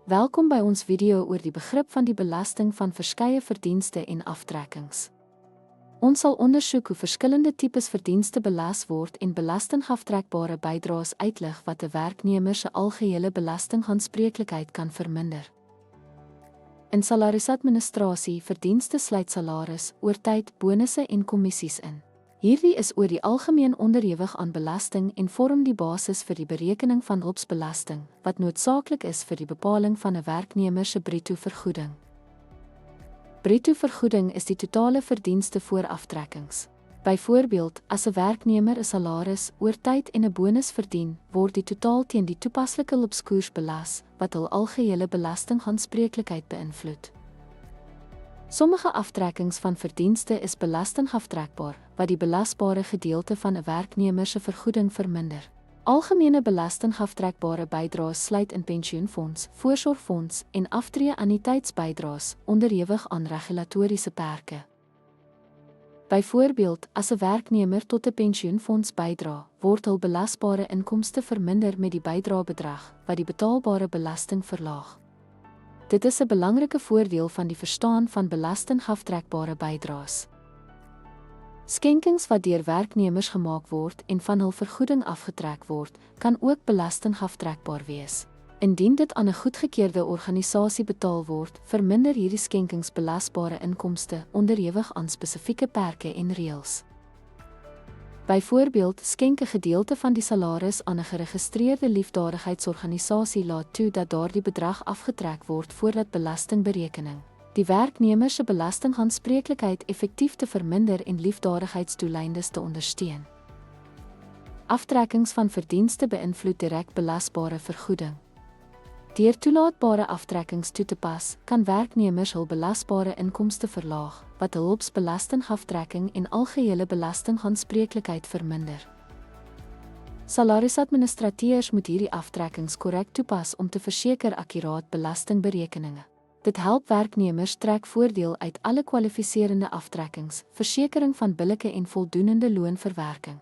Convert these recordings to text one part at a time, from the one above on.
Welkom by ons video oor die begrip van die belasting van verskeie verdienste en aftrekkings. Ons sal ondersoek hoe verskillende tipes verdienste belas word en belastingaftrekbare bydraes uitlig wat 'n werknemer se algehele belastingaanspreeklikheid kan verminder. In salarisadministrasie verdienste sluit salaris, oortyd, bonusse en kommissies in. Hierdie is oor die algemeen onderhewig aan belasting en vorm die basis vir die berekening van hulpsbelasting, wat noodsaaklik is vir die bepaling van 'n werknemer se bruto vergoeding. Bruto vergoeding is die totale verdienste voor aftrekkings. Byvoorbeeld, as 'n werknemer 'n salaris, oortyd en 'n bonus verdien, word die totaal teen die toepaslike hulpskoers belas, wat hul algehele belastingaanspreeklikheid beïnvloed. Sommige aftrekkings van verdienste is belastingaftrekbaar, wat die belasbare gedeelte van 'n werknemer se vergoeding verminder. Algemene belastingaftrekbare bydraes sluit in pensioenfonds, voorsorgfonds en aftreeanniteitsbydraes, onderhewig aan regulatoriese perke. Byvoorbeeld, as 'n werknemer tot 'n pensioenfonds bydra, word hul belasbare inkomste verminder met die bydraebedrag, wat die betaalbare belasting verlaag. Dit is 'n belangrike voordeel van die verstaan van belastingaftrekbare bydraes. Skenkings wat deur werknemers gemaak word en van hul vergoeding afgetrek word, kan ook belastingaftrekbaar wees. Indien dit aan 'n goedgekeurde organisasie betaal word, verminder hierdie skenkings belasbare inkomste onderhewig aan spesifieke perke en reëls. Byvoorbeeld, skenk 'n gedeelte van die salaris aan 'n geregistreerde liefdadigheidsorganisasie laat toe dat daardie bedrag afgetrek word voordat belastingberekening die werknemer se belastingaanspreeklikheid effektief te verminder en liefdadigheidsdoeleindes te ondersteun. Aftrekkings van verdienste beïnvloed direk belasbare vergoeding. Deur toelaatbare aftrekkings toe te pas, kan werknemers hul belasbare inkomste verlaag, wat hul hulpsbelastingaftrekking en algehele belastingaanspreeklikheid verminder. Salarisadministrateurs moet hierdie aftrekkings korrek toepas om te verseker akkuraat belastingberekeninge. Dit help werknemers trek voordeel uit alle kwalifiserende aftrekkings, versekering van billike en voldoende loonverwerking.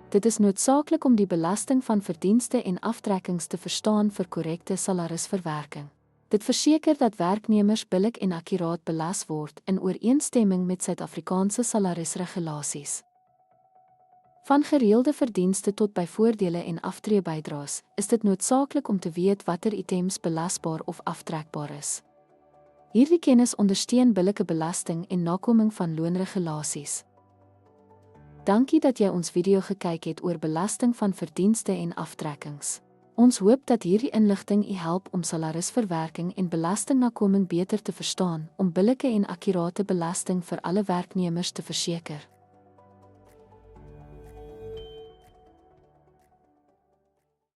Dit is noodsaaklik om die belasting van verdienste en aftrekkings te verstaan vir korrekte salarisverwerking. Dit verseker dat werknemers billik en akkuraat belas word in ooreenstemming met Suid-Afrikaanse salarisregulasies. Van gereelde verdienste tot by voordele en aftreebydraes, is dit noodsaaklik om te weet watter items belasbaar of aftrekbaar is. Hierdie kennis ondersteun billike belasting en nakoming van loonregulasies. Dankie dat jy ons video gekyk het oor belasting van verdienste en aftrekkings. Ons hoop dat hierdie inligting u help om salarisverwerking en belastingnakoming beter te verstaan, om billike en akkurate belasting vir alle werknemers te verseker.